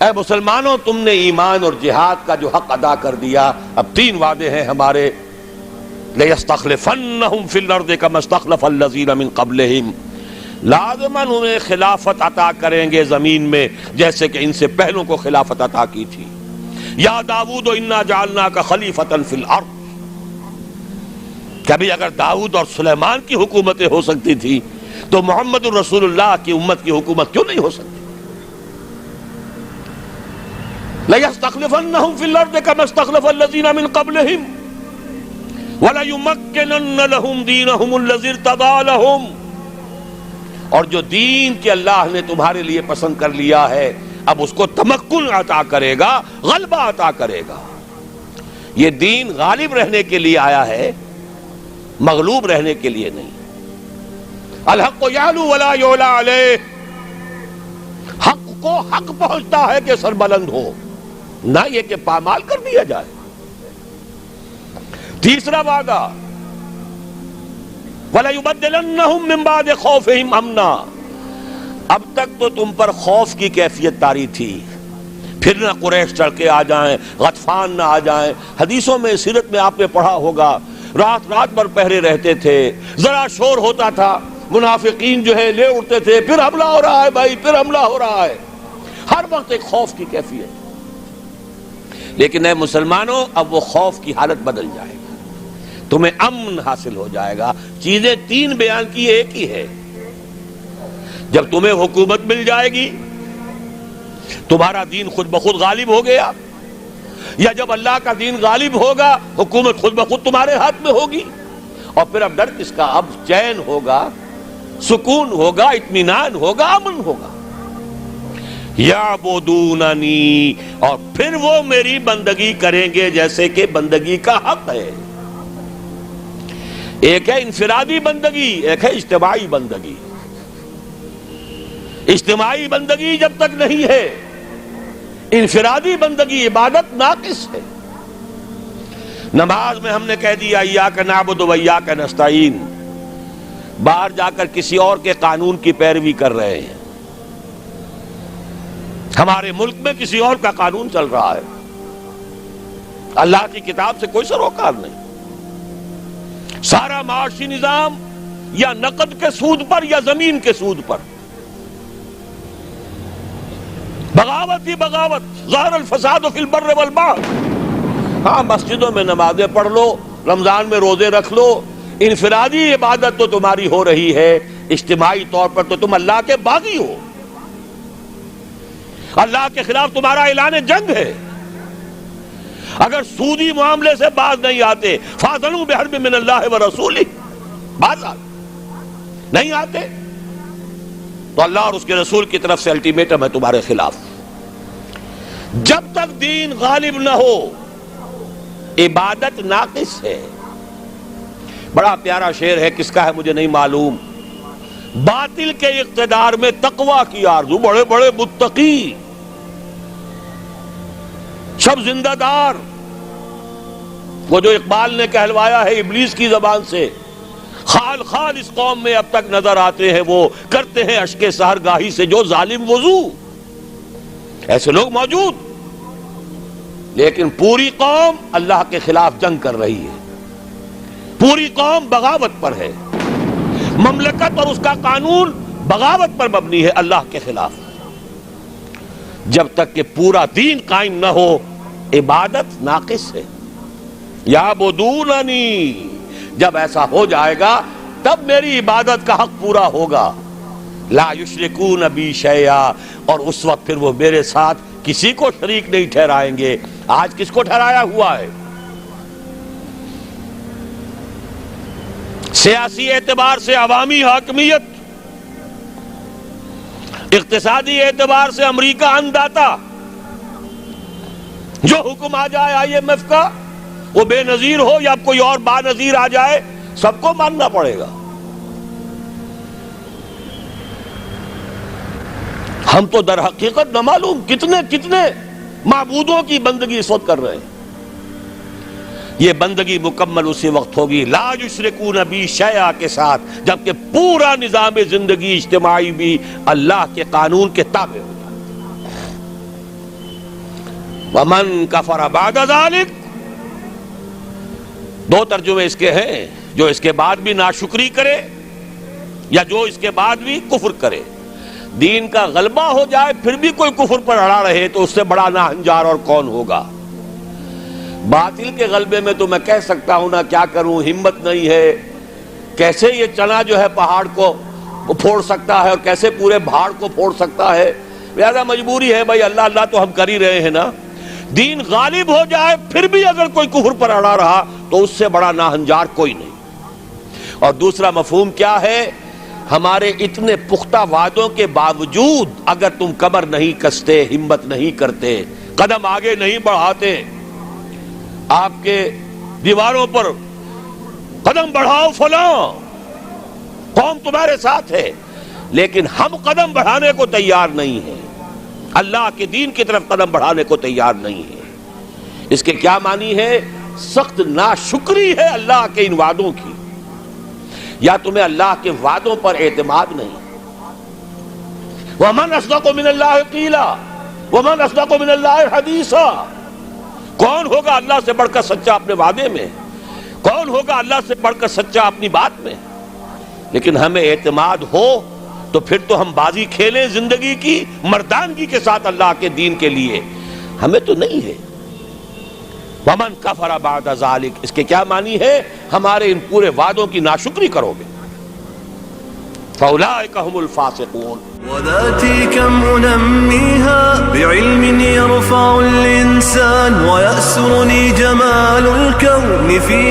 اے مسلمانوں، تم نے ایمان اور جہاد کا جو حق ادا کر دیا، اب 3 وعدے ہیں ہمارے. لَيَسْتَخْلِفَنَّهُمْ فِي الْأَرْضِ كَمَا اسْتَخْلَفَ الَّذِينَ مِن قَبْلِهِمْ، لازماً انہیں خلافت عطا کریں گے زمین میں جیسے کہ ان سے پہلوں کو خلافت عطا کی تھی. یا داؤد انا جعلناک خلیفۃ فی الارض، کبھی اگر داؤد اور سلیمان کی حکومتیں ہو سکتی تھی تو محمد الرسول اللہ کی امت کی حکومت کیوں نہیں ہو سکتی؟ لَيَسْتَخْلِفَنَّهُمْ فِي الْأَرْضِ كَمَا اسْتَخْلَفَ الَّذِينَ مِن قَبْلِهِمْ وَلَيُمَكِّنَنَّ لَهُمْ دِينَهُمُ الَّذِي ارْتَضَىٰ لَهُمْ، اور جو دین کے اللہ نے تمہارے لیے پسند کر لیا ہے اب اس کو تمکن عطا کرے گا، غلبہ عطا کرے گا. یہ دین غالب رہنے کے لیے آیا ہے، مغلوب رہنے کے لیے نہیں. الحق یعلو ولا یعلی علیہ، حق کو حق پہنچتا ہے کہ سربلند ہو، نہ یہ کہ پامال کر دیا جائے. تیسرا وعدہ وَلَيُبَدِّلَنَّهُم مِّن بَعْدِ خَوْفِهِمْ أَمْنًا، اب تک تو تم پر خوف کی کیفیت طاری تھی، پھر نہ قریش چڑھ کے آ جائیں، غطفان نہ آ جائیں. حدیثوں میں سیرت میں آپ نے پڑھا ہوگا، رات رات بھر پہرے رہتے تھے، ذرا شور ہوتا تھا منافقین جو ہے لے اٹھتے تھے، پھر حملہ ہو رہا ہے بھائی، پھر حملہ ہو رہا ہے، ہر وقت ایک خوف کی کیفیت. لیکن اے مسلمانوں، اب وہ خوف کی حالت بدل جائے گا، تمہیں امن حاصل ہو جائے گا. چیزیں 3 بیان کی، ایک ہی ہے. جب تمہیں حکومت مل جائے گی، تمہارا دین خود بخود غالب ہو گیا، یا جب اللہ کا دین غالب ہوگا حکومت خود بخود تمہارے ہاتھ میں ہوگی. اور پھر اب ڈر کس کا؟ اب چین ہوگا، سکون ہوگا، اطمینان ہوگا، امن ہوگا. یعبدوننی، اور پھر وہ میری بندگی کریں گے جیسے کہ بندگی کا حق ہے. ایک ہے انفرادی بندگی، ایک ہے اجتماعی بندگی. اجتماعی بندگی جب تک نہیں ہے، انفرادی بندگی عبادت ناقص ہے. نماز میں ہم نے کہہ دیا ایاک نعبد و ایاک نستعین، باہر جا کر کسی اور کے قانون کی پیروی کر رہے ہیں. ہمارے ملک میں کسی اور کا قانون چل رہا ہے، اللہ کی کتاب سے کوئی سروکار نہیں. سارا معاشی نظام یا نقد کے سود پر یا زمین کے سود پر، بغاوت ہی بغاوت. ظہر الفساد فی البر والبحر. ہاں مسجدوں میں نمازیں پڑھ لو، رمضان میں روزے رکھ لو، انفرادی عبادت تو تمہاری ہو رہی ہے، اجتماعی طور پر تو تم اللہ کے باغی ہو. اللہ کے خلاف تمہارا اعلان جنگ ہے. اگر سودی معاملے سے باز نہیں آتے، فاذنوا بحرب من اللہ ورسولہ، باز نہیں آتے تو اللہ اور اس کے رسول کی طرف سے الٹیمیٹم ہے تمہارے خلاف. جب تک دین غالب نہ ہو عبادت ناقص ہے. بڑا پیارا شعر ہے، کس کا ہے مجھے نہیں معلوم. باطل کے اقتدار میں تقوی کی آرزو، بڑے بڑے متقی سب زندہ دار. وہ جو اقبال نے کہلوایا ہے ابلیس کی زبان سے، خال خال اس قوم میں اب تک نظر آتے ہیں، وہ کرتے ہیں اشک سحرگاہی سے جو ظالم وضو. ایسے لوگ موجود، لیکن پوری قوم اللہ کے خلاف جنگ کر رہی ہے، پوری قوم بغاوت پر ہے. مملکت اور اس کا قانون بغاوت پر مبنی ہے، اللہ کے خلاف. جب تک کہ پورا دین قائم نہ ہو عبادت ناقص ہے. یعبدوننی، جب ایسا ہو جائے گا تب میری عبادت کا حق پورا ہوگا. لا یشرکون بی شیئا، اور اس وقت پھر وہ میرے ساتھ کسی کو شریک نہیں ٹھہرائیں گے. آج کس کو ٹھہرایا ہوا ہے؟ سیاسی اعتبار سے عوامی حاکمیت، اقتصادی اعتبار سے امریکہ انداتا. جو حکم آ جائے IMF کا، وہ بے نظیر ہو یا کوئی اور با نظیر آ جائے، سب کو ماننا پڑے گا. ہم تو در حقیقت نہ معلوم کتنے کتنے معبودوں کی بندگی اس وقت کر رہے ہیں. یہ بندگی مکمل اسی وقت ہوگی لا یشرکون بی شیئا کے ساتھ، جبکہ پورا نظام زندگی اجتماعی بھی اللہ کے قانون کے تابع ہو جائے. ومن کفر بعد ذلک، دو ترجمے اس کے ہیں، جو اس کے بعد بھی ناشکری کرے یا جو اس کے بعد بھی کفر کرے۔ دین کا غلبہ ہو جائے پھر بھی کوئی کفر پر اڑا رہے تو اس سے بڑا ناہنجار اور کون ہوگا۔ باطل کے غلبے میں تو میں کہہ سکتا ہوں نا، کیا کروں، ہمت نہیں ہے، کیسے یہ چنا جو ہے پہاڑ کو پھوڑ سکتا ہے اور کیسے پورے پہاڑ کو پھوڑ سکتا ہے، لہذا مجبوری ہے بھائی، اللہ اللہ تو ہم کر ہی رہے ہیں نا۔ دین غالب ہو جائے پھر بھی اگر کوئی کفر پر اڑا رہا تو اس سے بڑا ناہنجار کوئی نہیں۔ اور دوسرا مفہوم کیا ہے، ہمارے اتنے پختہ وعدوں کے باوجود اگر تم کمر نہیں کستے، ہمت نہیں کرتے، قدم آگے نہیں بڑھاتے، آپ کے دیواروں پر قدم بڑھاؤ فلاں، قوم تمہارے ساتھ ہے، لیکن ہم قدم بڑھانے کو تیار نہیں ہیں، اللہ کے دین کی طرف قدم بڑھانے کو تیار نہیں ہے۔ اس کے کیا معنی ہے؟ سخت ناشکری ہے اللہ کے ان وعدوں کی، یا تمہیں اللہ کے وعدوں پر اعتماد نہیں۔ وَمَنْ أَصْدَقُ مِنَ اللَّهِ قِيلًا وَمَنْ أَصْدَقُ مِنَ اللَّهِ حَدِيثًا، کون ہوگا اللہ سے بڑھ کر سچا اپنے وعدے میں، کون ہوگا اللہ سے بڑھ کر سچا اپنی بات میں؟ لیکن ہمیں اعتماد ہو تو پھر تو ہم بازی کھیلیں زندگی کی مردانگی کے ساتھ اللہ کے دین کے لیے، ہمیں تو نہیں ہے۔ وَمَنْ كَفَرَ بَعْدَ ذَلِكَ، اس کے کیا معنی ہے؟ ہمارے ان پورے وعدوں کی ناشکری کرو گے، فَأُولَئِكَ هُمُ الْفَاسِقُونَ۔ وذاتي كم أنميها بعلم يرفع الإنسان، ويأسرني جمال الكون في